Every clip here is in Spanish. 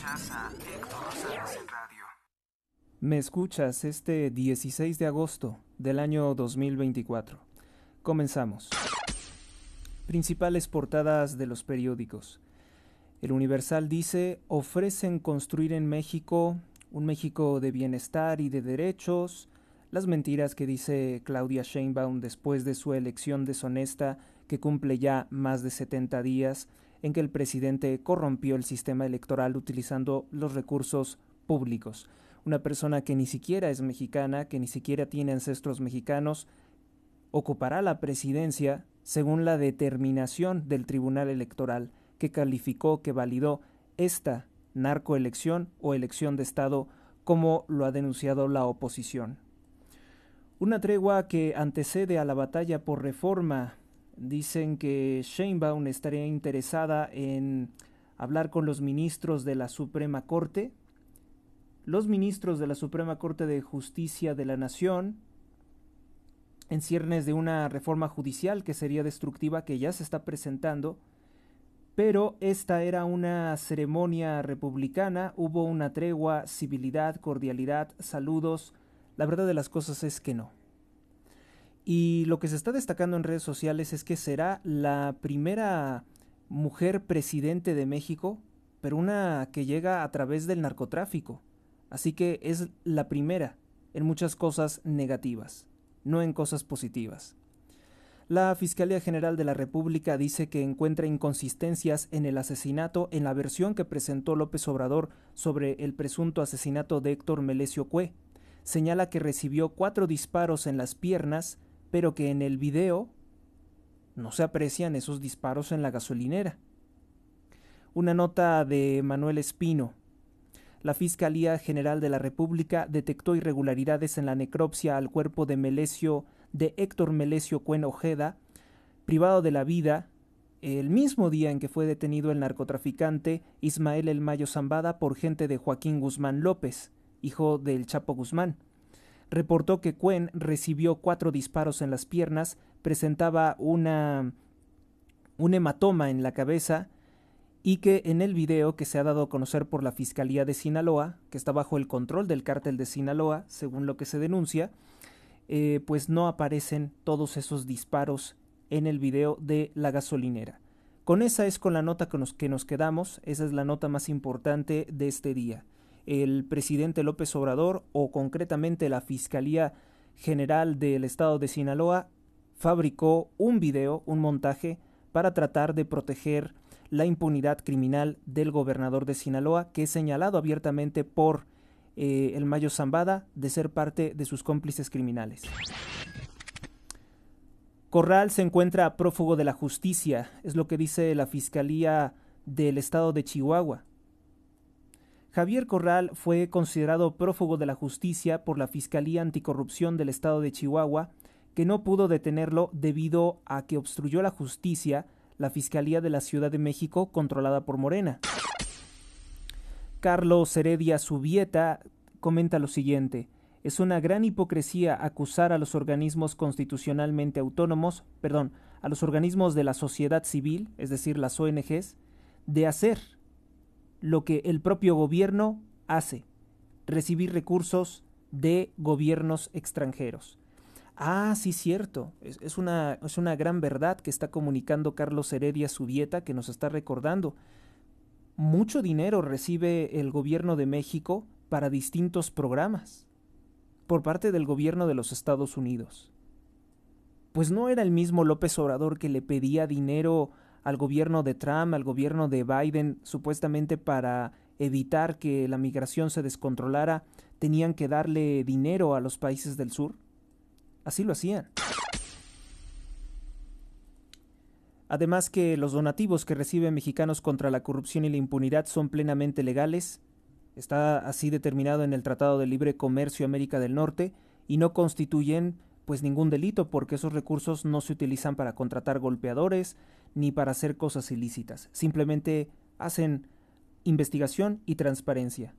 Escuchas a Héctor Rosales en radio. Me escuchas este 16 de agosto del año 2024. Comenzamos. Principales portadas de los periódicos. El Universal dice: ofrecen construir en México un México de bienestar y de derechos. Las mentiras que dice Claudia Sheinbaum después de su elección deshonesta, que cumple ya más de 70 días, en que el presidente corrompió el sistema electoral utilizando los recursos públicos. Una persona que ni siquiera es mexicana, que ni siquiera tiene ancestros mexicanos, ocupará la presidencia según la determinación del Tribunal Electoral, que calificó, que validó esta narcoelección o elección de Estado, como lo ha denunciado la oposición. Una tregua que antecede a la batalla por reforma. Dicen que Sheinbaum estaría interesada en hablar con los ministros de la Suprema Corte. Los ministros de la Suprema Corte de Justicia de la Nación, en ciernes de una reforma judicial que sería destructiva, que ya se está presentando, pero esta era una ceremonia republicana, hubo una tregua, civilidad, cordialidad, saludos. La verdad de las cosas es que no. Y lo que se está destacando en redes sociales es que será la primera mujer presidente de México, pero una que llega a través del narcotráfico. Así que es la primera en muchas cosas negativas, no en cosas positivas. La Fiscalía General de la República dice que encuentra inconsistencias en el asesinato, en la versión que presentó López Obrador sobre el presunto asesinato de Héctor Melesio Cue. Señala que recibió 4 disparos en las piernas, pero que en el video no se aprecian esos disparos en la gasolinera. Una nota de Manuel Espino. La Fiscalía General de la República detectó irregularidades en la necropsia al cuerpo de Héctor Melesio Cue Ojeda, privado de la vida el mismo día en que fue detenido el narcotraficante Ismael El Mayo Zambada por gente de Joaquín Guzmán López, hijo del Chapo Guzmán. Reportó que Cue recibió 4 disparos en las piernas, presentaba un hematoma en la cabeza, y que en el video que se ha dado a conocer por la Fiscalía de Sinaloa, que está bajo el control del cártel de Sinaloa, según lo que se denuncia, pues no aparecen todos esos disparos en el video de la gasolinera. Con la nota que nos quedamos. Esa es la nota más importante de este día. El presidente López Obrador, o concretamente la Fiscalía General del Estado de Sinaloa, fabricó un video, un montaje, para tratar de proteger la impunidad criminal del gobernador de Sinaloa, que es señalado abiertamente por El Mayo Zambada de ser parte de sus cómplices criminales. Corral se encuentra prófugo de la justicia, es lo que dice la Fiscalía del Estado de Chihuahua. Javier Corral fue considerado prófugo de la justicia por la Fiscalía Anticorrupción del Estado de Chihuahua, que no pudo detenerlo debido a que obstruyó la justicia la Fiscalía de la Ciudad de México, controlada por Morena. Carlos Heredia Subieta comenta lo siguiente: es una gran hipocresía acusar a los organismos constitucionalmente autónomos, a los organismos de la sociedad civil, es decir, las ONGs, de hacer lo que el propio gobierno hace: recibir recursos de gobiernos extranjeros. Ah, sí, cierto. Es una gran verdad que está comunicando Carlos Heredia Subieta, que nos está recordando. Mucho dinero recibe el gobierno de México para distintos programas por parte del gobierno de los Estados Unidos. Pues no era el mismo López Obrador que le pedía dinero al gobierno de Trump, al gobierno de Biden, supuestamente para evitar que la migración se descontrolara. Tenían que darle dinero a los países del sur. Así lo hacían. Además que los donativos que reciben mexicanos contra la corrupción y la impunidad son plenamente legales. Está así determinado en el Tratado de Libre Comercio América del Norte, y no constituyen pues ningún delito, porque esos recursos no se utilizan para contratar golpeadores ni para hacer cosas ilícitas. Simplemente hacen investigación y transparencia.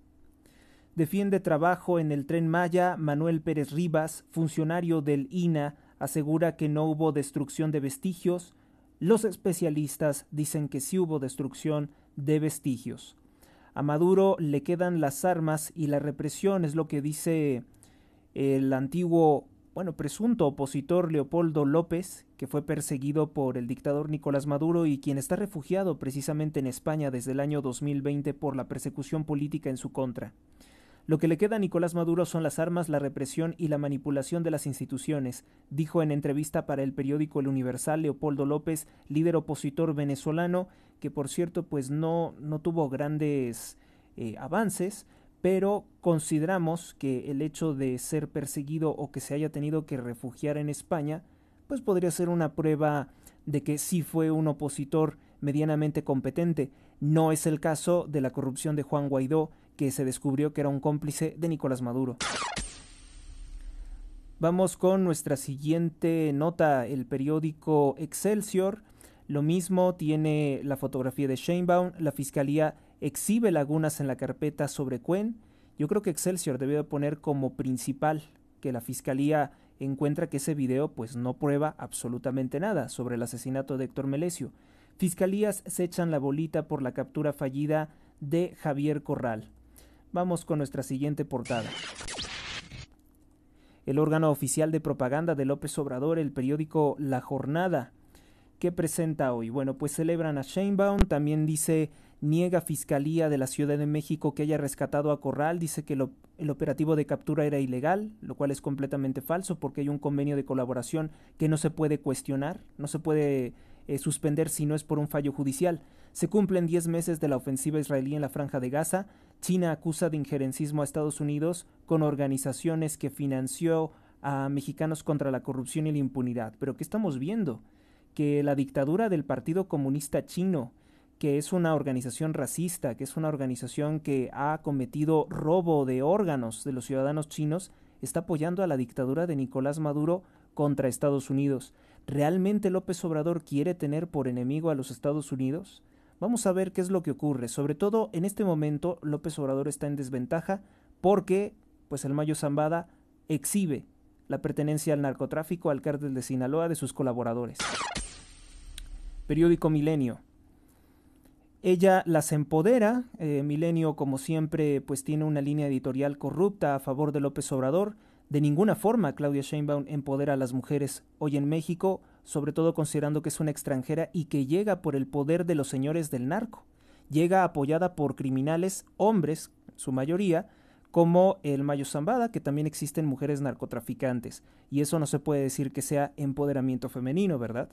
Defiende trabajo en el Tren Maya. Manuel Pérez Rivas, funcionario del INAH, asegura que no hubo destrucción de vestigios. Los especialistas dicen que sí hubo destrucción de vestigios. A Maduro le quedan las armas y la represión, es lo que dice el antiguo, presunto opositor Leopoldo López, que fue perseguido por el dictador Nicolás Maduro y quien está refugiado precisamente en España desde el año 2020 por la persecución política en su contra. Lo que le queda a Nicolás Maduro son las armas, la represión y la manipulación de las instituciones, dijo en entrevista para el periódico El Universal Leopoldo López, líder opositor venezolano, que por cierto pues no tuvo grandes avances, pero consideramos que el hecho de ser perseguido o que se haya tenido que refugiar en España, pues podría ser una prueba de que sí fue un opositor medianamente competente. No es el caso de la corrupción de Juan Guaidó, que se descubrió que era un cómplice de Nicolás Maduro. Vamos con nuestra siguiente nota, el periódico Excelsior. Lo mismo, tiene la fotografía de Sheinbaum. La fiscalía exhibe lagunas en la carpeta sobre Cuen. Yo creo que Excelsior debe poner como principal que la fiscalía encuentra que ese video pues no prueba absolutamente nada sobre el asesinato de Héctor Melesio. Fiscalías se echan la bolita por la captura fallida de Javier Corral. Vamos con nuestra siguiente portada. El órgano oficial de propaganda de López Obrador, el periódico La Jornada, ¿qué presenta hoy? Bueno, pues celebran a Sheinbaum, también dice, niega Fiscalía de la Ciudad de México que haya rescatado a Corral, dice que el operativo de captura era ilegal, lo cual es completamente falso porque hay un convenio de colaboración que no se puede cuestionar, no se puede suspender si no es por un fallo judicial. Se cumplen 10 meses de la ofensiva israelí en la Franja de Gaza. China acusa de injerencismo a Estados Unidos con organizaciones que financió a mexicanos contra la corrupción y la impunidad. Pero ¿qué estamos viendo? Que la dictadura del Partido Comunista Chino, que es una organización racista, que es una organización que ha cometido robo de órganos de los ciudadanos chinos, está apoyando a la dictadura de Nicolás Maduro contra Estados Unidos. ¿Realmente López Obrador quiere tener por enemigo a los Estados Unidos? Vamos a ver qué es lo que ocurre. Sobre todo en este momento López Obrador está en desventaja porque pues el Mayo Zambada exhibe la pertenencia al narcotráfico, al cártel de Sinaloa, de sus colaboradores. Periódico Milenio. Ella las empodera. Milenio, como siempre, pues tiene una línea editorial corrupta a favor de López Obrador. De ninguna forma Claudia Sheinbaum empodera a las mujeres hoy en México, sobre todo considerando que es una extranjera y que llega por el poder de los señores del narco. Llega apoyada por criminales, hombres, su mayoría, como el Mayo Zambada, que también existen mujeres narcotraficantes. Y eso no se puede decir que sea empoderamiento femenino, ¿verdad?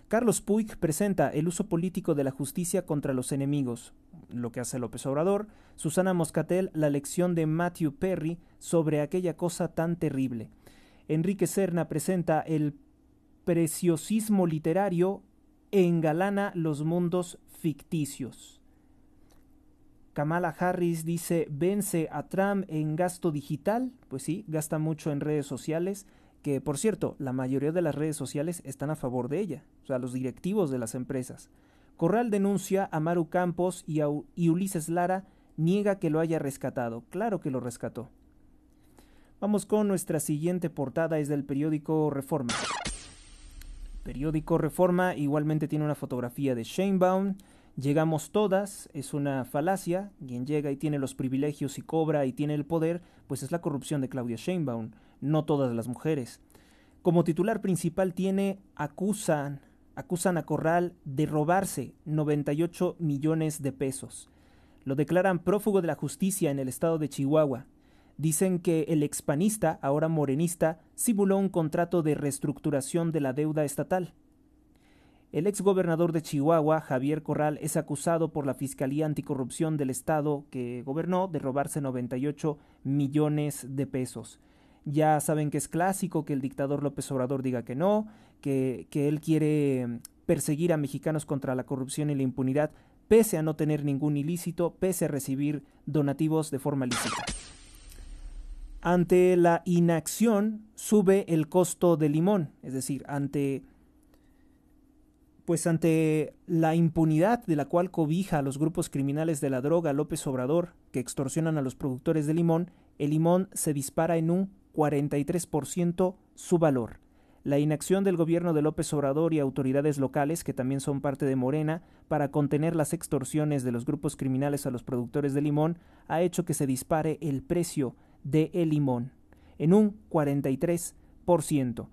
Carlos Puig presenta el uso político de la justicia contra los enemigos, lo que hace López Obrador. Susana Moscatel, la lección de Matthew Perry sobre aquella cosa tan terrible. Enrique Serna presenta el preciosismo literario e engalana los mundos ficticios. Kamala Harris dice, vence a Trump en gasto digital. Pues sí, gasta mucho en redes sociales, que por cierto, la mayoría de las redes sociales están a favor de ella, o sea, los directivos de las empresas. Corral denuncia a Maru Campos y Ulises Lara niega que lo haya rescatado. Claro que lo rescató. Vamos con nuestra siguiente portada, es del periódico Reforma. Periódico Reforma igualmente tiene una fotografía de Sheinbaum. Llegamos todas, es una falacia. Quien llega y tiene los privilegios y cobra y tiene el poder, pues es la corrupción de Claudia Sheinbaum, no todas las mujeres. Como titular principal tiene acusan a Corral de robarse 98 millones de pesos. Lo declaran prófugo de la justicia en el estado de Chihuahua. Dicen que el expanista, ahora morenista, simuló un contrato de reestructuración de la deuda estatal. El exgobernador de Chihuahua, Javier Corral, es acusado por la Fiscalía Anticorrupción del estado que gobernó de robarse 98 millones de pesos. Ya saben que es clásico que el dictador López Obrador diga que no, que él quiere perseguir a mexicanos contra la corrupción y la impunidad, pese a no tener ningún ilícito, pese a recibir donativos de forma lícita. Ante la inacción sube el costo del limón, es decir, ante la impunidad de la cual cobija a los grupos criminales de la droga López Obrador, que extorsionan a los productores de limón, el limón se dispara en un 43% su valor. La inacción del gobierno de López Obrador y autoridades locales, que también son parte de Morena, para contener las extorsiones de los grupos criminales a los productores de limón, ha hecho que se dispare el precio del limón en un 43%.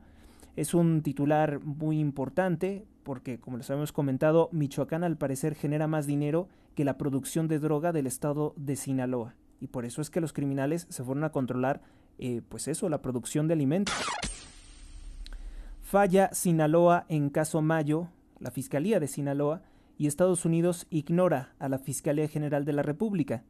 Es un titular muy importante porque, como les habíamos comentado, Michoacán al parecer genera más dinero que la producción de droga del estado de Sinaloa. Y por eso es que los criminales se fueron a controlar, la producción de alimentos. Falla Sinaloa en caso Mayo, la Fiscalía de Sinaloa, y Estados Unidos ignora a la Fiscalía General de la República.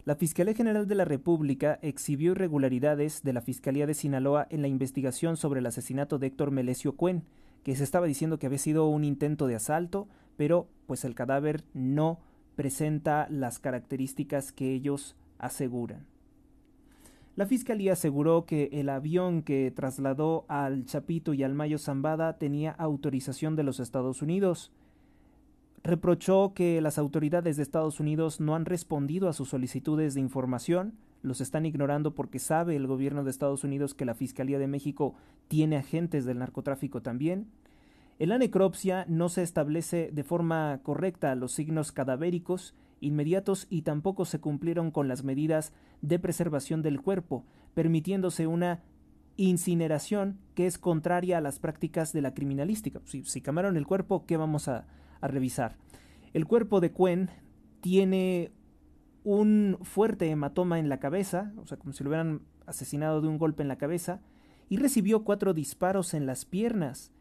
La Fiscalía General de la República exhibió irregularidades de la Fiscalía de Sinaloa en la investigación sobre el asesinato de Héctor Melesio Cuen, que se estaba diciendo que había sido un intento de asalto, pero pues el cadáver no presenta las características que ellos aseguran. La Fiscalía aseguró que el avión que trasladó al Chapito y al Mayo Zambada tenía autorización de los Estados Unidos. Reprochó que las autoridades de Estados Unidos no han respondido a sus solicitudes de información, los están ignorando porque sabe el gobierno de Estados Unidos que la Fiscalía de México tiene agentes del narcotráfico también. En la necropsia no se establece de forma correcta los signos cadavéricos inmediatos y tampoco se cumplieron con las medidas de preservación del cuerpo, permitiéndose una incineración que es contraria a las prácticas de la criminalística. Si quemaron el cuerpo, ¿qué vamos a revisar? El cuerpo de Cuen tiene un fuerte hematoma en la cabeza, o sea, como si lo hubieran asesinado de un golpe en la cabeza, y recibió 4 disparos en las piernas.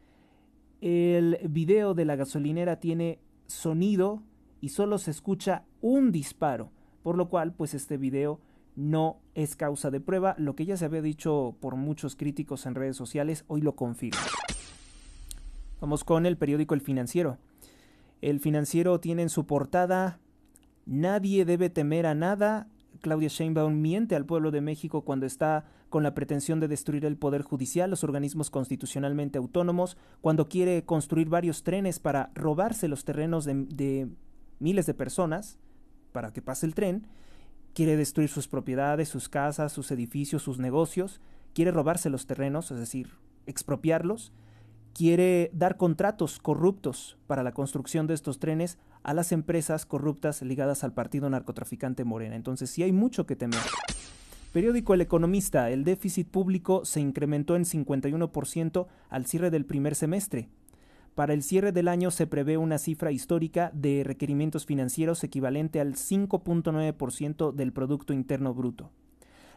El video de la gasolinera tiene sonido y solo se escucha un disparo, por lo cual pues este video no es causa de prueba. Lo que ya se había dicho por muchos críticos en redes sociales, hoy lo confirma. Vamos con el periódico El Financiero. El Financiero tiene en su portada: nadie debe temer a nada. Claudia Sheinbaum miente al pueblo de México cuando está con la pretensión de destruir el poder judicial, los organismos constitucionalmente autónomos, cuando quiere construir varios trenes para robarse los terrenos de miles de personas para que pase el tren, quiere destruir sus propiedades, sus casas, sus edificios, sus negocios, quiere robarse los terrenos, es decir, expropiarlos, quiere dar contratos corruptos para la construcción de estos trenes a las empresas corruptas ligadas al partido narcotraficante Morena. Entonces sí hay mucho que temer. Periódico El Economista: el déficit público se incrementó en 51% al cierre del primer semestre. Para el cierre del año se prevé una cifra histórica de requerimientos financieros equivalente al 5.9% del Producto Interno Bruto.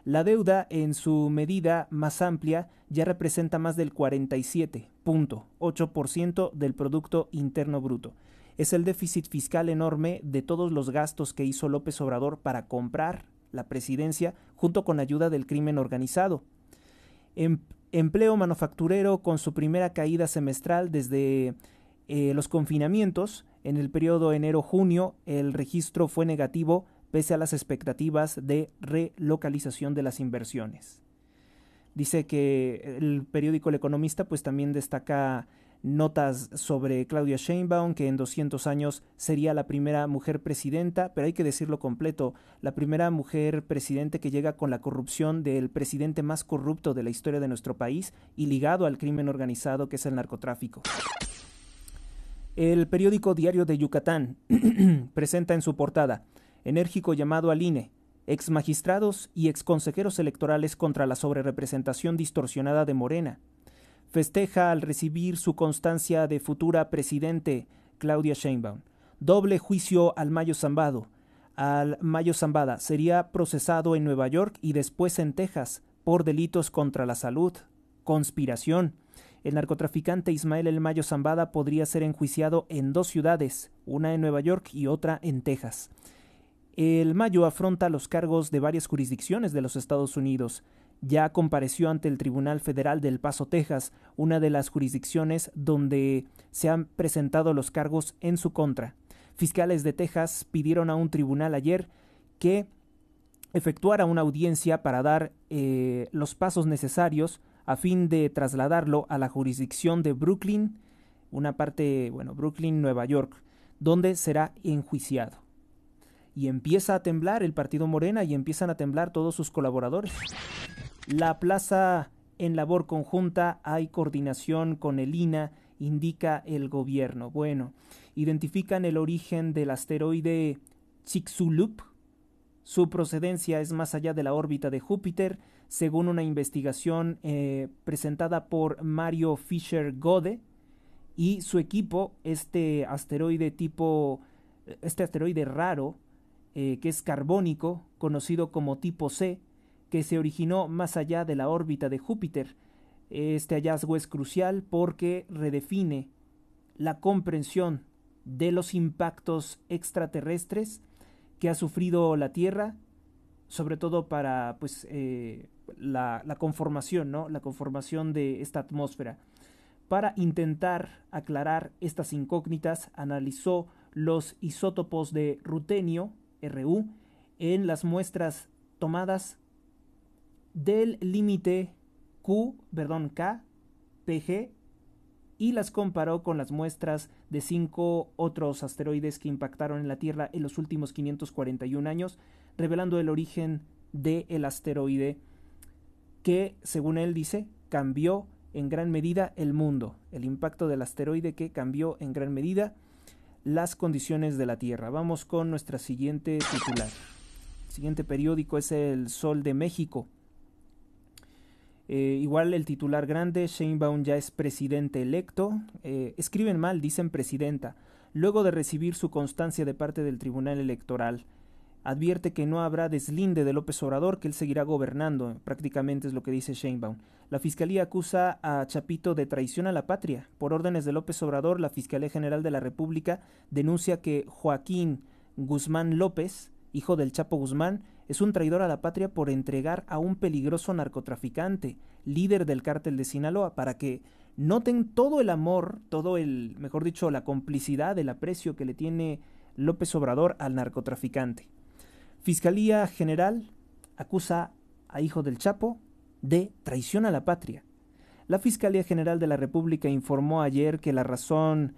La deuda, en su medida más amplia, ya representa más del 47.8% del Producto Interno Bruto. Es el déficit fiscal enorme de todos los gastos que hizo López Obrador para comprar la presidencia junto con ayuda del crimen organizado. Empleo manufacturero con su primera caída semestral desde los confinamientos. En el periodo enero-junio el registro fue negativo pese a las expectativas de relocalización de las inversiones. Dice que el periódico El Economista pues también destaca notas sobre Claudia Sheinbaum, que en 200 años sería la primera mujer presidenta, pero hay que decirlo completo, la primera mujer presidente que llega con la corrupción del presidente más corrupto de la historia de nuestro país y ligado al crimen organizado, que es el narcotráfico. El periódico Diario de Yucatán presenta en su portada: enérgico llamado al INE, exmagistrados y exconsejeros electorales contra la sobrerepresentación distorsionada de Morena. Festeja al recibir su constancia de futura presidente Claudia Sheinbaum. Doble juicio al Mayo Zambada. Al Mayo Zambada sería procesado en Nueva York y después en Texas por delitos contra la salud. Conspiración. El narcotraficante Ismael El Mayo Zambada podría ser enjuiciado en 2 ciudades, una en Nueva York y otra en Texas. El Mayo afronta los cargos de varias jurisdicciones de los Estados Unidos. Ya compareció ante el Tribunal Federal de El Paso, Texas, una de las jurisdicciones donde se han presentado los cargos en su contra. Fiscales de Texas pidieron a un tribunal ayer que efectuara una audiencia para dar los pasos necesarios a fin de trasladarlo a la jurisdicción de Brooklyn, Brooklyn, Nueva York, donde será enjuiciado. Y empieza a temblar el partido Morena y empiezan a temblar todos sus colaboradores. La plaza en labor conjunta, hay coordinación con el INAH, indica el gobierno. Bueno, identifican el origen del asteroide Chicxulub. Su procedencia es más allá de la órbita de Júpiter, según una investigación presentada por Mario Fischer Gode y su equipo. Este asteroide raro, que es carbónico, conocido como tipo C, que se originó más allá de la órbita de Júpiter. Este hallazgo es crucial porque redefine la comprensión de los impactos extraterrestres que ha sufrido la Tierra, sobre todo para pues, la conformación, ¿no? La conformación de esta atmósfera. Para intentar aclarar estas incógnitas, analizó los isótopos de rutenio, Ru, en las muestras tomadas del límite K, PG, y las comparó con las muestras de 5 otros asteroides que impactaron en la Tierra en los últimos 541 años, revelando el origen del asteroide que, según él dice, cambió en gran medida el mundo. El impacto del asteroide que cambió en gran medida las condiciones de la Tierra. Vamos con nuestra siguiente titular. El siguiente periódico es El Sol de México. Igual el titular grande: Sheinbaum ya es presidente electo. Escriben mal, dicen presidenta. Luego de recibir su constancia de parte del Tribunal Electoral, advierte que no habrá deslinde de López Obrador, que él seguirá gobernando. Prácticamente es lo que dice Sheinbaum. La Fiscalía acusa a Chapito de traición a la patria. Por órdenes de López Obrador, la Fiscalía General de la República denuncia que Joaquín Guzmán López, hijo del Chapo Guzmán, es un traidor a la patria por entregar a un peligroso narcotraficante, líder del cártel de Sinaloa, para que noten todo el amor, mejor dicho, la complicidad, el aprecio que le tiene López Obrador al narcotraficante. Fiscalía General acusa a hijo del Chapo de traición a la patria. La Fiscalía General de la República informó ayer que la razón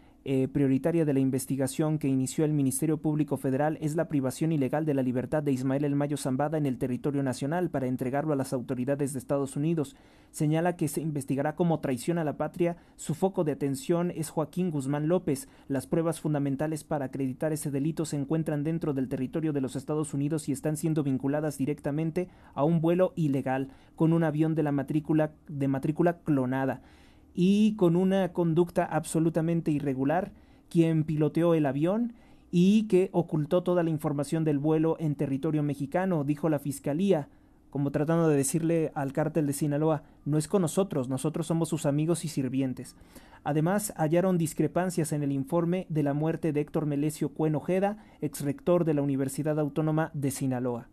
prioritaria de la investigación que inició el Ministerio Público Federal es la privación ilegal de la libertad de Ismael El Mayo Zambada en el territorio nacional para entregarlo a las autoridades de Estados Unidos. Señala que se investigará como traición a la patria. Su foco de atención es Joaquín Guzmán López. Las pruebas fundamentales para acreditar ese delito se encuentran dentro del territorio de los Estados Unidos y están siendo vinculadas directamente a un vuelo ilegal con un avión de matrícula clonada y con una conducta absolutamente irregular, quien piloteó el avión y que ocultó toda la información del vuelo en territorio mexicano, dijo la Fiscalía, como tratando de decirle al cártel de Sinaloa: no es con nosotros, nosotros somos sus amigos y sirvientes. Además, hallaron discrepancias en el informe de la muerte de Héctor Melesio Cuen Ojeda, exrector de la Universidad Autónoma de Sinaloa.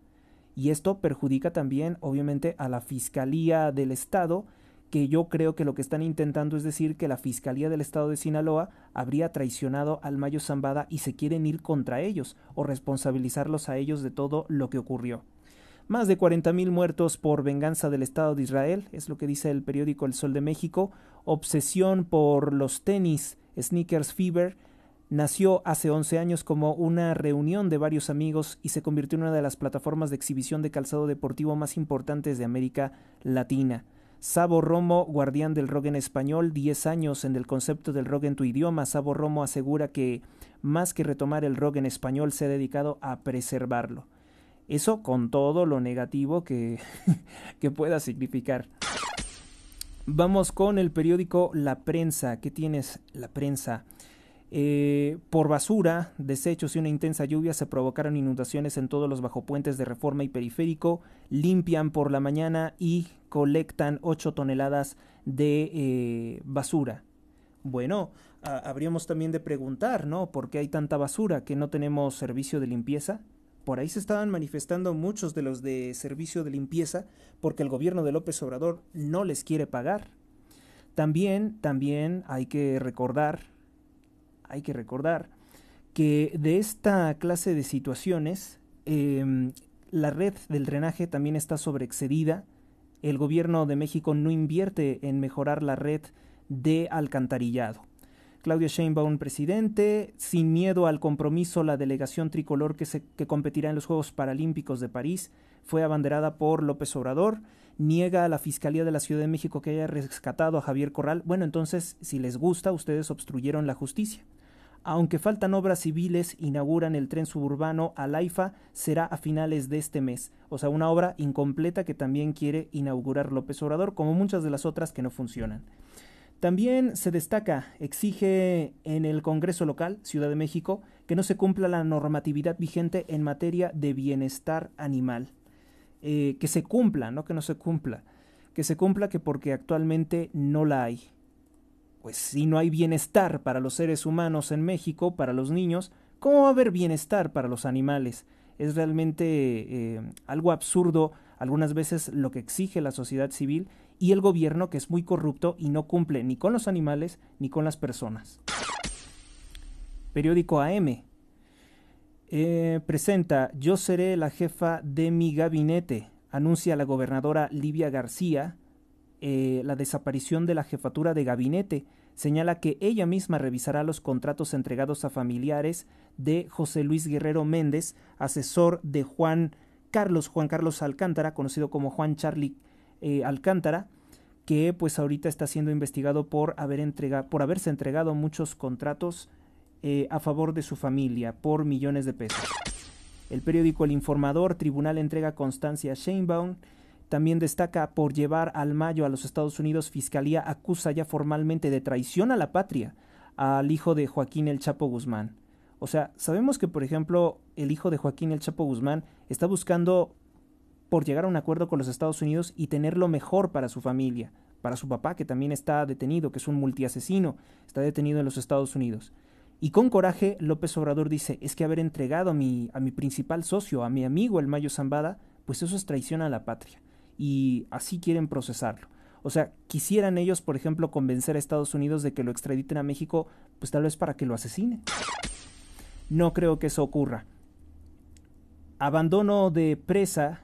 Y esto perjudica también, obviamente, a la Fiscalía del Estado, que yo creo que lo que están intentando es decir que la Fiscalía del Estado de Sinaloa habría traicionado al Mayo Zambada y se quieren ir contra ellos o responsabilizarlos a ellos de todo lo que ocurrió. Más de 40,000 muertos por venganza del Estado de Israel, es lo que dice el periódico El Sol de México. Obsesión por los tenis Sneakers Fever nació hace 11 años como una reunión de varios amigos y se convirtió en una de las plataformas de exhibición de calzado deportivo más importantes de América Latina. Sabo Romo, guardián del rock en español, 10 años en el concepto del rock en tu idioma. Sabo Romo asegura que más que retomar el rock en español se ha dedicado a preservarlo. Eso con todo lo negativo que pueda significar. Vamos con el periódico La Prensa. ¿Qué tienes, La Prensa? Por basura, desechos y una intensa lluvia se provocaron inundaciones en todos los bajopuentes de Reforma y Periférico. Limpian por la mañana y colectan 8 toneladas de basura. Bueno, habríamos también de preguntar, ¿no? ¿Por qué hay tanta basura? ¿Que no tenemos servicio de limpieza? Por ahí se estaban manifestando muchos de los de servicio de limpieza porque el gobierno de López Obrador no les quiere pagar. También hay que recordar que de esta clase de situaciones la red del drenaje también está sobreexcedida. El gobierno de México no invierte en mejorar la red de alcantarillado. Claudia Sheinbaum, presidente, sin miedo al compromiso, la delegación tricolor que competirá en los Juegos Paralímpicos de París fue abanderada por López Obrador. niega a la Fiscalía de la Ciudad de México que haya rescatado a Javier Corral. Bueno, entonces, si les gusta, ustedes obstruyeron la justicia. Aunque faltan obras civiles, inauguran el tren suburbano al AIFA, será a finales de este mes. O sea, una obra incompleta que también quiere inaugurar López Obrador, como muchas de las otras que no funcionan. También se destaca, exige en el Congreso local, Ciudad de México, que no se cumpla la normatividad vigente en materia de bienestar animal. Que se cumpla, no que no se cumpla. Que se cumpla, que porque actualmente no la hay. Pues si no hay bienestar para los seres humanos en México, para los niños, ¿cómo va a haber bienestar para los animales? Es realmente algo absurdo algunas veces lo que exige la sociedad civil y el gobierno, que es muy corrupto y no cumple ni con los animales ni con las personas. Periódico AM presenta: yo seré la jefa de mi gabinete. Anuncia la gobernadora Livia García la desaparición de la jefatura de gabinete. Señala que ella misma revisará los contratos entregados a familiares de José Luis Guerrero Méndez, asesor de Juan Carlos Alcántara, conocido como Juan Charlie Alcántara, que pues ahorita está siendo investigado por haberse entregado muchos contratos a favor de su familia por millones de pesos. El periódico El Informador: tribunal entrega constancia a Sheinbaum. También destaca: por llevar al Mayo a los Estados Unidos, Fiscalía acusa ya formalmente de traición a la patria al hijo de Joaquín El Chapo Guzmán. O sea, sabemos que, por ejemplo, el hijo de Joaquín El Chapo Guzmán está buscando por llegar a un acuerdo con los Estados Unidos y tener lo mejor para su familia, para su papá, que también está detenido, que es un multiasesino, está detenido en los Estados Unidos. Y con coraje, López Obrador dice: es que haber entregado a mi principal socio, a mi amigo el Mayo Zambada, pues eso es traición a la patria. Y así quieren procesarlo. O sea, quisieran ellos, por ejemplo, convencer a Estados Unidos de que lo extraditen a México, pues tal vez para que lo asesinen. No creo que eso ocurra. Abandono de presa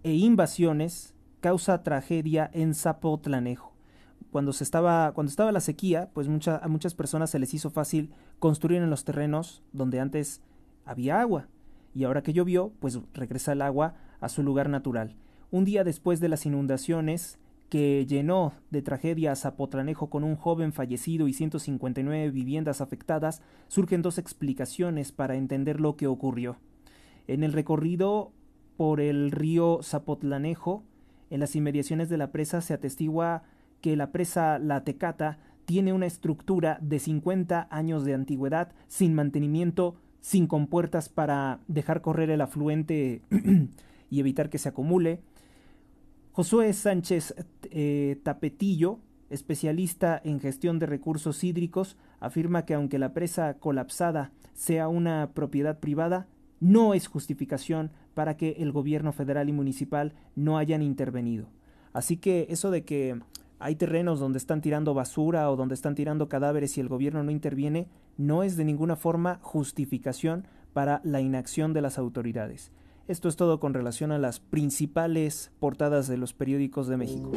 e invasiones causa tragedia en Zapotlanejo. Cuando estaba la sequía, pues a muchas personas se les hizo fácil construir en los terrenos donde antes había agua. Y ahora que llovió, pues regresa el agua a su lugar natural. Un día después de las inundaciones que llenó de tragedia a Zapotlanejo, con un joven fallecido y 159 viviendas afectadas, surgen dos explicaciones para entender lo que ocurrió. En el recorrido por el río Zapotlanejo, en las inmediaciones de la presa, se atestigua que la presa La Tecata tiene una estructura de 50 años de antigüedad, sin mantenimiento, sin compuertas para dejar correr el afluente y evitar que se acumule. Josué Sánchez Tapetillo, especialista en gestión de recursos hídricos, afirma que aunque la presa colapsada sea una propiedad privada, no es justificación para que el gobierno federal y municipal no hayan intervenido. Así que eso de que hay terrenos donde están tirando basura o donde están tirando cadáveres y el gobierno no interviene, no es de ninguna forma justificación para la inacción de las autoridades. Esto es todo con relación a las principales portadas de los periódicos de México.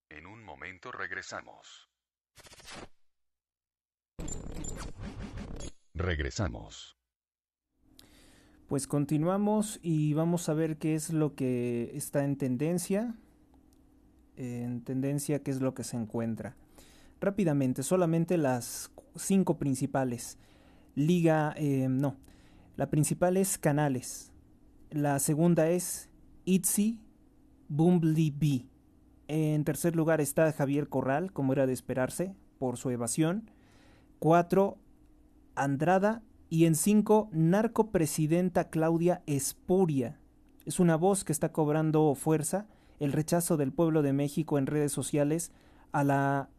En un momento regresamos. Pues continuamos y vamos a ver qué es lo que está en tendencia. En tendencia, qué es lo que se encuentra. Rápidamente, solamente las 5 principales. La principal es Canales. La segunda es Itzy Bumblebee. En tercer lugar está Javier Corral, como era de esperarse, por su evasión. 4, Andrada. Y en 5, narcopresidenta Claudia Espuria. Es una voz que está cobrando fuerza. El rechazo del pueblo de México en redes sociales a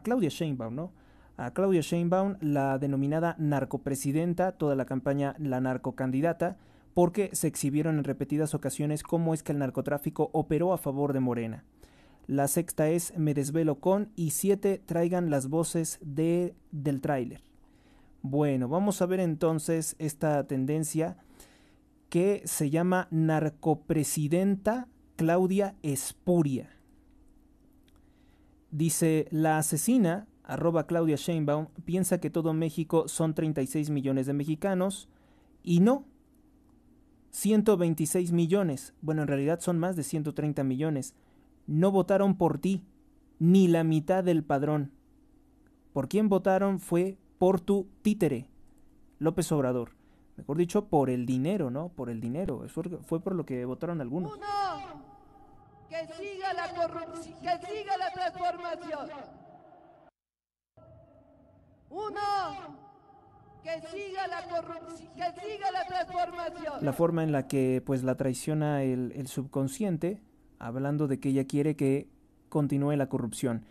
Claudia Sheinbaum, ¿no? A Claudia Sheinbaum, la denominada narcopresidenta, toda la campaña la narcocandidata, porque se exhibieron en repetidas ocasiones cómo es que el narcotráfico operó a favor de Morena. La sexta es Me desvelo con, y 7, traigan las voces del tráiler. Bueno, vamos a ver entonces esta tendencia que se llama narcopresidenta Claudia Espuria. Dice, la asesina, @Claudia Sheinbaum, piensa que todo México son 36 millones de mexicanos y no, 126 millones, bueno, en realidad son más de 130 millones, no votaron por ti, ni la mitad del padrón. ¿Por quién votaron? Fue por tu títere, López Obrador. Mejor dicho, por el dinero, ¿no? Por el dinero. Eso fue por lo que votaron algunos. Uno, que siga la corrupción, que siga la transformación. Uno, que siga la corrupción, que siga la transformación. La forma en la que pues la traiciona el subconsciente, hablando de que ella quiere que continúe la corrupción.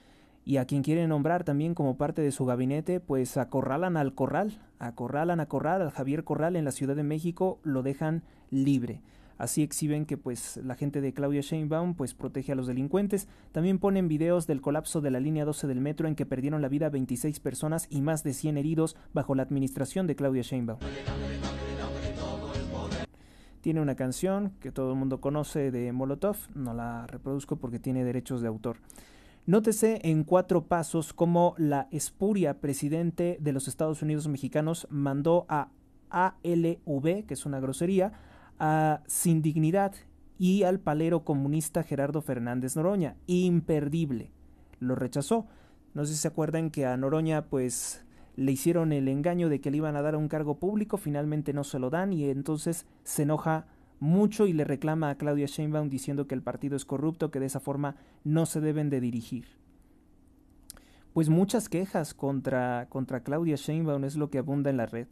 Y a quien quiere nombrar también como parte de su gabinete, pues acorralan al Corral, al Javier Corral en la Ciudad de México, lo dejan libre. Así exhiben que pues la gente de Claudia Sheinbaum pues protege a los delincuentes. También ponen videos del colapso de la línea 12 del metro en que perdieron la vida 26 personas y más de 100 heridos bajo la administración de Claudia Sheinbaum. Tiene una canción que todo el mundo conoce de Molotov, no la reproduzco porque tiene derechos de autor. Nótese en 4 pasos cómo la espuria presidente de los Estados Unidos mexicanos mandó a ALV, que es una grosería, a Sin Dignidad y al palero comunista Gerardo Fernández Noroña. Imperdible. Lo rechazó. No sé si se acuerdan que a Noroña pues le hicieron el engaño de que le iban a dar un cargo público, finalmente no se lo dan y entonces se enoja mucho y le reclama a Claudia Sheinbaum diciendo que el partido es corrupto, que de esa forma no se deben de dirigir. Pues muchas quejas contra Claudia Sheinbaum es lo que abunda en la red.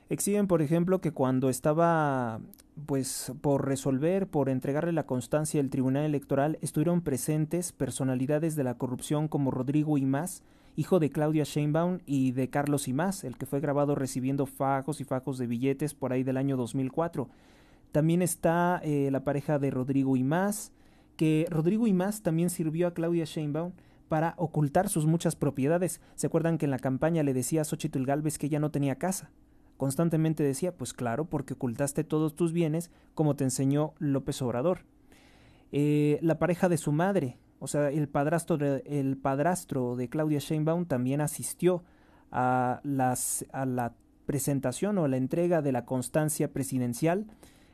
Exhiben, por ejemplo, que cuando estaba pues por resolver, por entregarle la constancia al Tribunal Electoral, estuvieron presentes personalidades de la corrupción como Rodrigo Imaz, hijo de Claudia Sheinbaum y de Carlos Imaz, el que fue grabado recibiendo fajos y fajos de billetes por ahí del año 2004. También está la pareja de Rodrigo Imaz, que Rodrigo Imaz también sirvió a Claudia Sheinbaum para ocultar sus muchas propiedades. ¿Se acuerdan que en la campaña le decía a Xóchitl Gálvez que ella no tenía casa? Constantemente decía, pues claro, porque ocultaste todos tus bienes, como te enseñó López Obrador. La pareja de su madre, o sea, el padrastro de Claudia Sheinbaum también asistió a la presentación o la entrega de la constancia presidencial.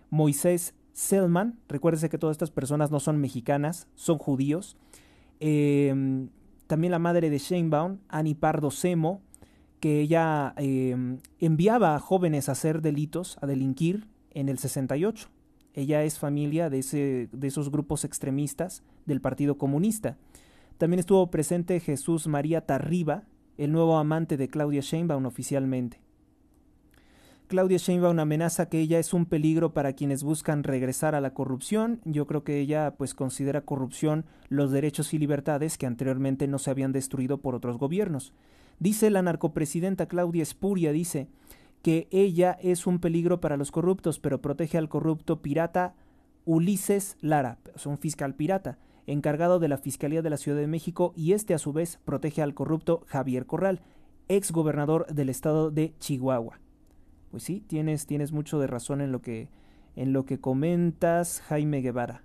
Moisés Selman, recuérdese que todas estas personas no son mexicanas, son judíos. También la madre de Sheinbaum, Ani Pardo Semo, que ella enviaba a jóvenes a hacer delitos, a delinquir en el 68. Ella es familia de esos grupos extremistas del Partido Comunista. También estuvo presente Jesús María Tarriba, el nuevo amante de Claudia Sheinbaum oficialmente. Claudia Sheinbaum amenaza que ella es un peligro para quienes buscan regresar a la corrupción. Yo creo que ella pues considera corrupción los derechos y libertades que anteriormente no se habían destruido por otros gobiernos. Dice la narcopresidenta Claudia Espuria, dice que ella es un peligro para los corruptos, pero protege al corrupto pirata Ulises Lara, es un fiscal pirata, encargado de la Fiscalía de la Ciudad de México, y este a su vez protege al corrupto Javier Corral, ex gobernador del estado de Chihuahua. Pues sí, tienes mucho de razón en lo que comentas, Jaime Guevara.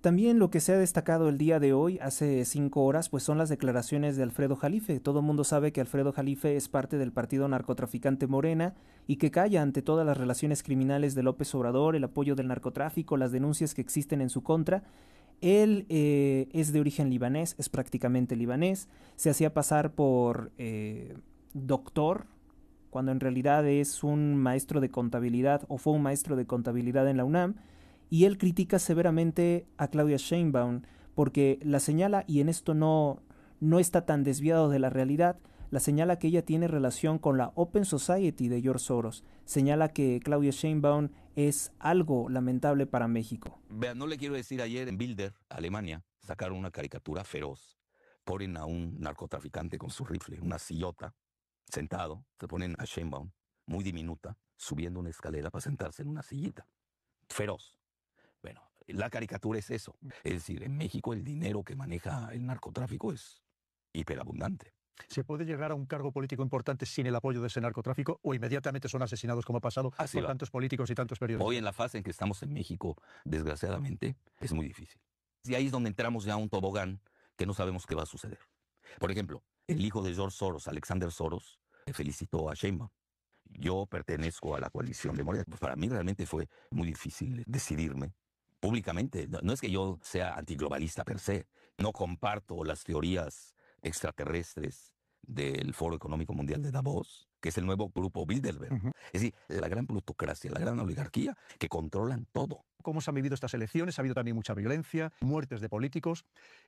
También lo que se ha destacado el día de hoy, hace 5 horas, pues son las declaraciones de Alfredo Jalife. Todo el mundo sabe que Alfredo Jalife es parte del partido narcotraficante Morena y que calla ante todas las relaciones criminales de López Obrador, el apoyo del narcotráfico, las denuncias que existen en su contra. Él es de origen libanés, es prácticamente libanés, se hacía pasar por doctor, cuando en realidad es un maestro de contabilidad o fue un maestro de contabilidad en la UNAM, y él critica severamente a Claudia Sheinbaum porque la señala, y en esto no está tan desviado de la realidad, la señala que ella tiene relación con la Open Society de George Soros, señala que Claudia Sheinbaum es algo lamentable para México. Vean, no le quiero decir, ayer en Bilder, Alemania, sacaron una caricatura feroz, ponen a un narcotraficante con su rifle, una sillota, sentado, se ponen a Sheinbaum, muy diminuta, subiendo una escalera para sentarse en una sillita. Feroz. Bueno, la caricatura es eso. Es decir, en México el dinero que maneja el narcotráfico es hiperabundante. ¿Se puede llegar a un cargo político importante sin el apoyo de ese narcotráfico o inmediatamente son asesinados como ha pasado Así con va. tantos políticos y tantos periodistas? Hoy en la fase en que estamos en México, desgraciadamente, es muy difícil. Y ahí es donde entramos ya a un tobogán que no sabemos qué va a suceder. Por ejemplo, el hijo de George Soros, Alexander Soros, felicitó a Sheinbaum. Yo pertenezco a la coalición de Morena. Pues para mí realmente fue muy difícil decidirme públicamente. No es que yo sea antiglobalista per se. No comparto las teorías extraterrestres del Foro Económico Mundial de Davos, que es el nuevo grupo Bilderberg. Es decir, la gran plutocracia, la gran oligarquía que controlan todo. ¿Cómo se han vivido estas elecciones? Ha habido también mucha violencia, muertes de políticos.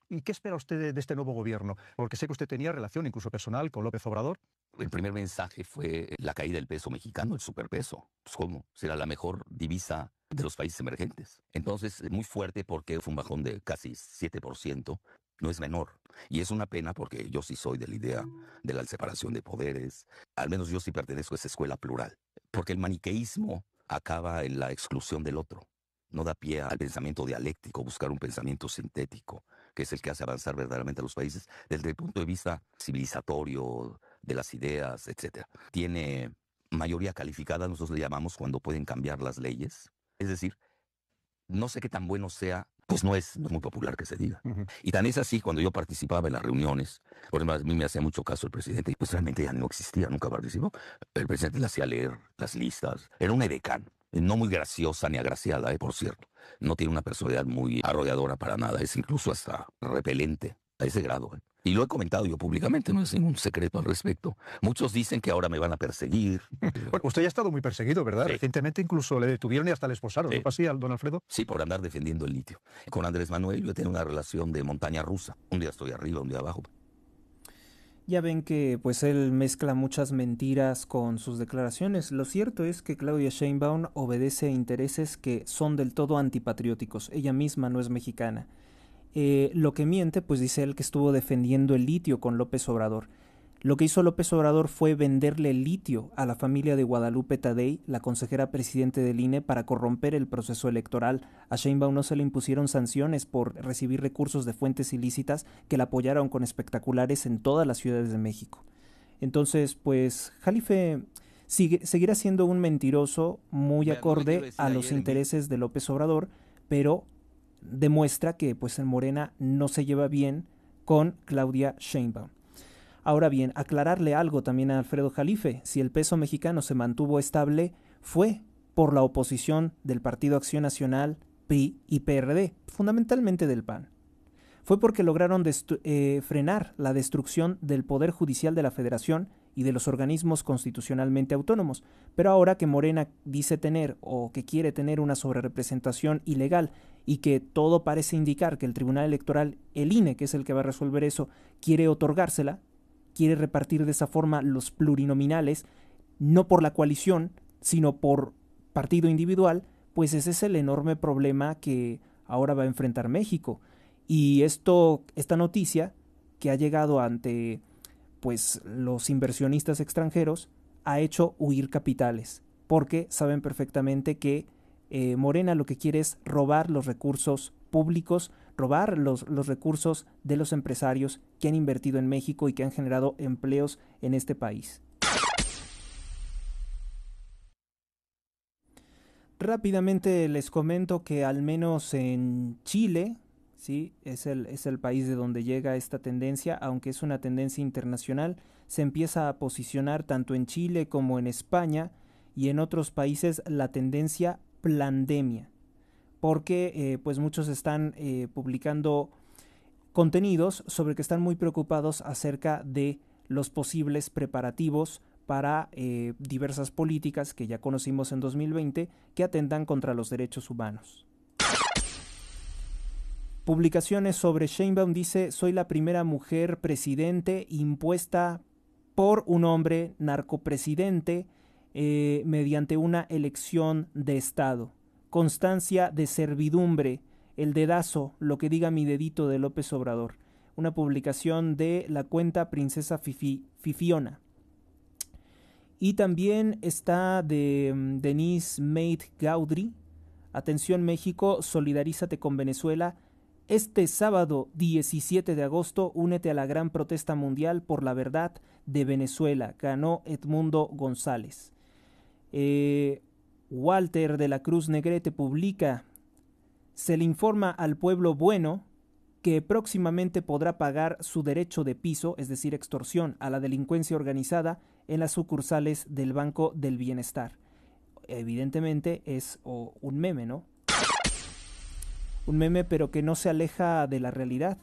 ¿Y qué espera usted de este nuevo gobierno? Porque sé que usted tenía relación incluso personal con López Obrador. El primer mensaje fue la caída del peso mexicano, el superpeso. Pues ¿cómo? Será la mejor divisa de los países emergentes. Entonces, muy fuerte porque fue un bajón de casi 7%. No es menor. Y es una pena porque yo sí soy de la idea de la separación de poderes. Al menos yo sí pertenezco a esa escuela plural. Porque el maniqueísmo acaba en la exclusión del otro. No da pie al pensamiento dialéctico, buscar un pensamiento sintético, que es el que hace avanzar verdaderamente a los países desde el punto de vista civilizatorio, de las ideas, etc. Tiene mayoría calificada, nosotros le llamamos cuando pueden cambiar las leyes. Es decir, no sé qué tan bueno sea, pues no es muy popular que se diga. Y tan es así, cuando yo participaba en las reuniones, por ejemplo, a mí me hacía mucho caso el presidente, y pues realmente ya no existía, nunca participó. El presidente le hacía leer las listas. Era una edecán, no muy graciosa ni agraciada, por cierto. No tiene una personalidad muy arrolladora para nada, es incluso hasta repelente a ese grado. Y lo he comentado yo públicamente, no es ningún secreto al respecto. Muchos dicen que ahora me van a perseguir. Bueno, usted ya ha estado muy perseguido, ¿verdad? Sí. Recientemente incluso le detuvieron y hasta le esposaron, Sí. ¿no fue así, don Alfredo? Sí, por andar defendiendo el litio. Con Andrés Manuel yo tengo una relación de montaña rusa. Un día estoy arriba, un día abajo. Ya ven que pues él mezcla muchas mentiras con sus declaraciones. Lo cierto es que Claudia Sheinbaum obedece a intereses que son del todo antipatrióticos. Ella misma no es mexicana. Lo que miente, pues dice él que estuvo defendiendo el litio con López Obrador. Lo que hizo López Obrador fue venderle el litio a la familia de Guadalupe Tadei, la consejera presidente del INE, para corromper el proceso electoral. A Sheinbaum no se le impusieron sanciones por recibir recursos de fuentes ilícitas que la apoyaron con espectaculares en todas las ciudades de México. Entonces, pues, Jalife seguirá siendo un mentiroso muy acorde a los intereses de López Obrador, pero demuestra que pues en Morena no se lleva bien con Claudia Sheinbaum. Ahora bien, aclararle algo también a Alfredo Jalife: si el peso mexicano se mantuvo estable fue por la oposición del Partido Acción Nacional, PRI y PRD, fundamentalmente del PAN. Fue porque lograron frenar la destrucción del Poder Judicial de la Federación y de los organismos constitucionalmente autónomos. Pero ahora que Morena dice tener o que quiere tener una sobrerepresentación ilegal y que todo parece indicar que el Tribunal Electoral, el INE, que es el que va a resolver eso, quiere otorgársela, quiere repartir de esa forma los plurinominales, no por la coalición, sino por partido individual, pues ese es el enorme problema que ahora va a enfrentar México. Y esta noticia que ha llegado ante pues los inversionistas extranjeros ha hecho huir capitales, porque saben perfectamente que Morena lo que quiere es robar los recursos públicos, robar los recursos de los empresarios que han invertido en México y que han generado empleos en este país. Rápidamente les comento que al menos en Chile, sí, es el país de donde llega esta tendencia, aunque es una tendencia internacional, se empieza a posicionar tanto en Chile como en España y en otros países la tendencia plandemia, porque pues muchos están publicando contenidos sobre que están muy preocupados acerca de los posibles preparativos para diversas políticas que ya conocimos en 2020 que atentan contra los derechos humanos. Publicaciones sobre Sheinbaum dice: soy la primera mujer presidente impuesta por un hombre narcopresidente mediante una elección de Estado. Constancia de servidumbre, el dedazo, lo que diga mi dedito, de López Obrador. Una publicación de la cuenta Princesa Fifiona. Y también está de Denise Maid Gaudry. Atención México, solidarízate con Venezuela. Este sábado 17 de agosto, únete a la gran protesta mundial por la verdad de Venezuela. Ganó Edmundo González. Walter de la Cruz Negrete publica: se le informa al pueblo bueno que próximamente podrá pagar su derecho de piso, es decir, extorsión, a la delincuencia organizada en las sucursales del Banco del Bienestar. Evidentemente es un meme, ¿no? Un meme, pero que no se aleja de la realidad.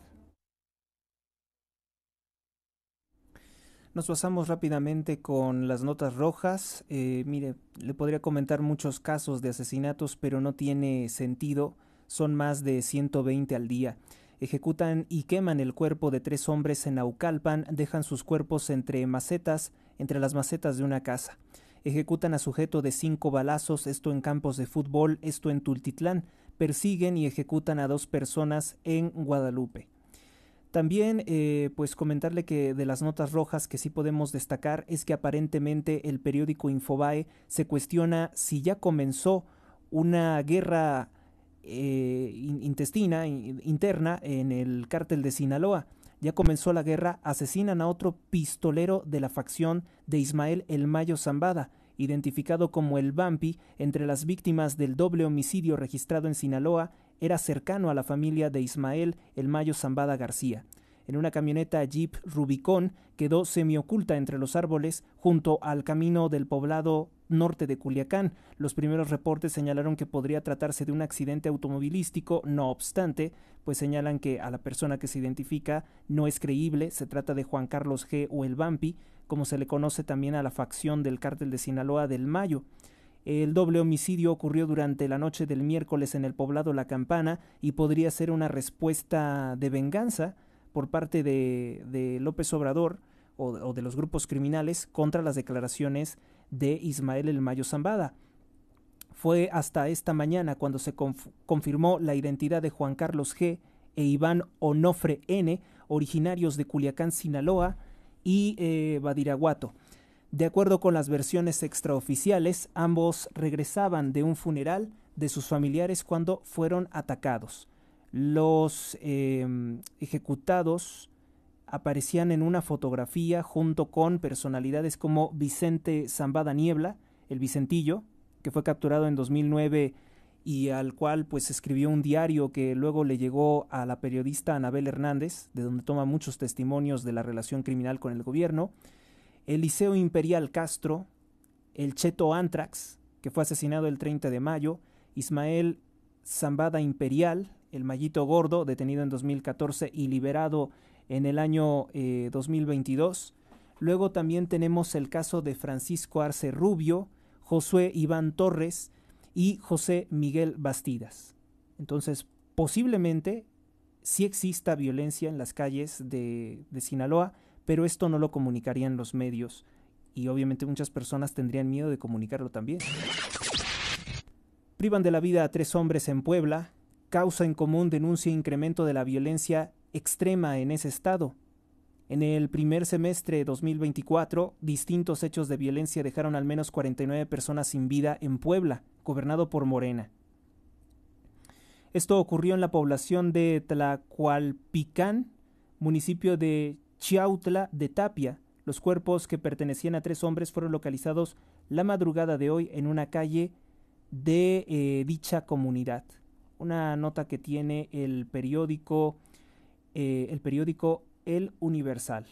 Nos pasamos rápidamente con las notas rojas. Mire, le podría comentar muchos casos de asesinatos, pero no tiene sentido. Son más de 120 al día. Ejecutan y queman el cuerpo de 3 hombres en Naucalpan. Dejan sus cuerpos entre las macetas de una casa. Ejecutan a sujeto de 5 balazos, esto en campos de fútbol, esto en Tultitlán. Persiguen y ejecutan a 2 personas en Guadalupe. También, pues comentarle que de las notas rojas que sí podemos destacar es que aparentemente el periódico Infobae se cuestiona si ya comenzó una guerra interna en el cártel de Sinaloa. Ya comenzó la guerra, asesinan a otro pistolero de la facción de Ismael El Mayo Zambada, identificado como el Vampi. Entre las víctimas del doble homicidio registrado en Sinaloa, era cercano a la familia de Ismael El Mayo Zambada García. En una camioneta Jeep Rubicon quedó semioculta entre los árboles junto al camino del poblado norte de Culiacán. Los primeros reportes señalaron que podría tratarse de un accidente automovilístico. No obstante, pues señalan que a la persona que se identifica no es creíble. Se trata de Juan Carlos G. o el Vampi, como se le conoce también a la facción del cártel de Sinaloa del Mayo. El doble homicidio ocurrió durante la noche del miércoles en el poblado La Campana y podría ser una respuesta de venganza por parte de López Obrador o de los grupos criminales contra las declaraciones de Ismael El Mayo Zambada. Fue hasta esta mañana cuando se confirmó la identidad de Juan Carlos G. e Iván Onofre N., originarios de Culiacán, Sinaloa y Badiraguato. De acuerdo con las versiones extraoficiales, ambos regresaban de un funeral de sus familiares cuando fueron atacados. Los ejecutados aparecían en una fotografía junto con personalidades como Vicente Zambada Niebla, el Vicentillo, que fue capturado en 2009 y al cual pues escribió un diario que luego le llegó a la periodista Anabel Hernández, de donde toma muchos testimonios de la relación criminal con el gobierno. Eliseo Imperial Castro, el Cheto Antrax, que fue asesinado el 30 de mayo, Ismael Zambada Imperial, el Mayito Gordo, detenido en 2014 y liberado en el año 2022. Luego también tenemos el caso de Francisco Arce Rubio, Josué Iván Torres y José Miguel Bastidas. Entonces, posiblemente sí exista violencia en las calles de Sinaloa, pero esto no lo comunicarían los medios y obviamente muchas personas tendrían miedo de comunicarlo también. Privan de la vida a 3 hombres en Puebla. Causa en Común denuncia incremento de la violencia extrema en ese estado. En el primer semestre de 2024, distintos hechos de violencia dejaron al menos 49 personas sin vida en Puebla, gobernado por Morena. Esto ocurrió en la población de Tlacualpicán, municipio de Chiautla de Tapia. Los cuerpos que pertenecían a 3 hombres fueron localizados la madrugada de hoy en una calle de dicha comunidad. Una nota que tiene el periódico El Universal.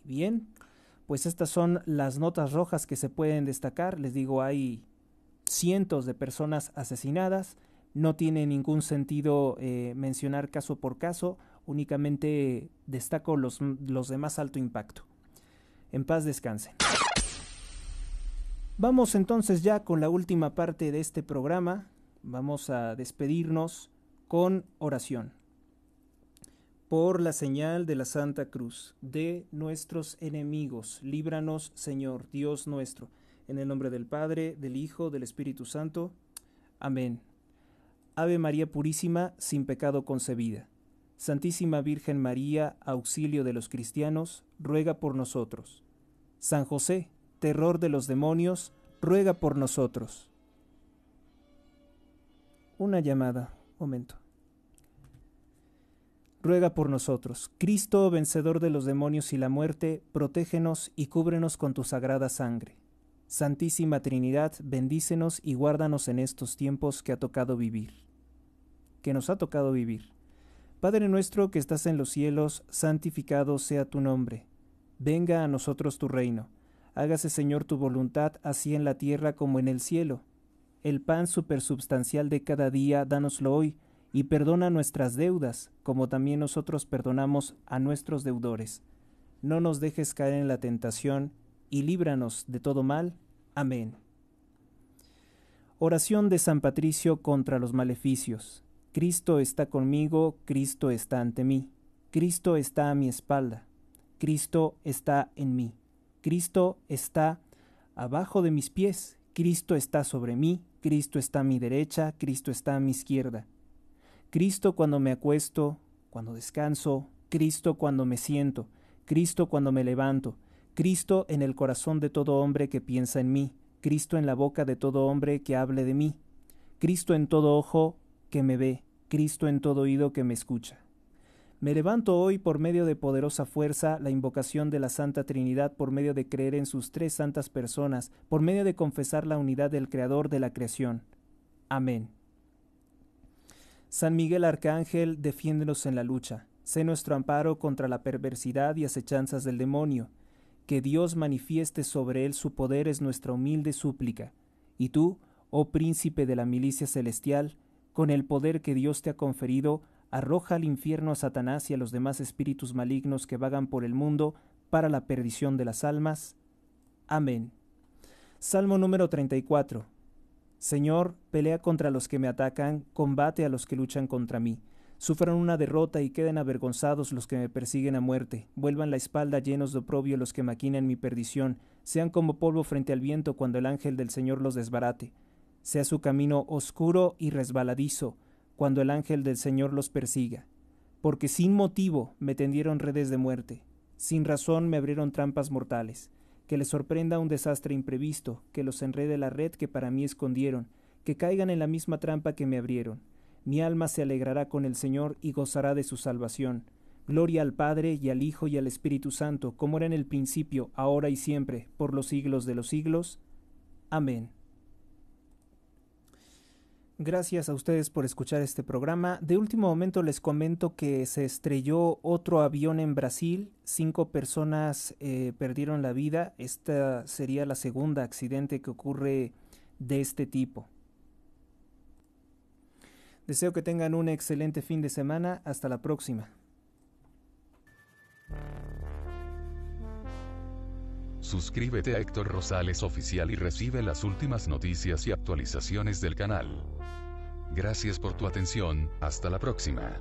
Bien, pues estas son las notas rojas que se pueden destacar. Les digo, hay cientos de personas asesinadas. No tiene ningún sentido mencionar caso por caso. Únicamente destaco los de más alto impacto. En paz descansen. Vamos entonces ya con la última parte de este programa. Vamos a despedirnos con oración. Por la señal de la Santa Cruz de nuestros enemigos, líbranos, Señor, Dios nuestro, en el nombre del Padre, del Hijo, del Espíritu Santo. Amén. Ave María Purísima, sin pecado concebida. Santísima Virgen María, auxilio de los cristianos, ruega por nosotros. San José, terror de los demonios, ruega por nosotros. Una llamada, momento. ruega por nosotros. Cristo, vencedor de los demonios y la muerte, protégenos y cúbrenos con tu sagrada sangre. Santísima Trinidad, bendícenos y guárdanos en estos tiempos que ha tocado vivir. Que nos ha tocado vivir. Padre nuestro que estás en los cielos, santificado sea tu nombre. Venga a nosotros tu reino. Hágase, Señor, tu voluntad, así en la tierra como en el cielo. El pan supersubstancial de cada día, dánoslo hoy, y perdona nuestras deudas, como también nosotros perdonamos a nuestros deudores. No nos dejes caer en la tentación, y líbranos de todo mal. Amén. Oración de San Patricio contra los maleficios. Cristo está conmigo, Cristo está ante mí. Cristo está a mi espalda. Cristo está en mí. Cristo está abajo de mis pies. Cristo está sobre mí. Cristo está a mi derecha. Cristo está a mi izquierda. Cristo cuando me acuesto, cuando descanso. Cristo cuando me siento. Cristo cuando me levanto. Cristo en el corazón de todo hombre que piensa en mí. Cristo en la boca de todo hombre que hable de mí. Cristo en todo ojo que me ve. Cristo en todo oído que me escucha. Me levanto hoy por medio de poderosa fuerza, la invocación de la Santa Trinidad, por medio de creer en sus tres santas personas, por medio de confesar la unidad del Creador de la creación. Amén. San Miguel Arcángel, defiéndenos en la lucha. Sé nuestro amparo contra la perversidad y acechanzas del demonio. Que Dios manifieste sobre él su poder es nuestra humilde súplica. Y tú, oh príncipe de la milicia celestial, con el poder que Dios te ha conferido, arroja al infierno a Satanás y a los demás espíritus malignos que vagan por el mundo para la perdición de las almas. Amén. Salmo número 34. Señor, pelea contra los que me atacan, combate a los que luchan contra mí. Sufran una derrota y queden avergonzados los que me persiguen a muerte. Vuelvan la espalda llenos de oprobio los que maquinan mi perdición. Sean como polvo frente al viento cuando el ángel del Señor los desbarate. Sea su camino oscuro y resbaladizo cuando el ángel del Señor los persiga. Porque sin motivo me tendieron redes de muerte. Sin razón me abrieron trampas mortales. Que les sorprenda un desastre imprevisto, que los enrede la red que para mí escondieron, que caigan en la misma trampa que me abrieron. Mi alma se alegrará con el Señor y gozará de su salvación. Gloria al Padre y al Hijo y al Espíritu Santo, como era en el principio, ahora y siempre, por los siglos de los siglos. Amén. Gracias a ustedes por escuchar este programa. De último momento les comento que se estrelló otro avión en Brasil. 5 personas perdieron la vida. Esta sería la segunda accidente que ocurre de este tipo. Deseo que tengan un excelente fin de semana. Hasta la próxima. Suscríbete a Héctor Rosales Oficial y recibe las últimas noticias y actualizaciones del canal. Gracias por tu atención, hasta la próxima.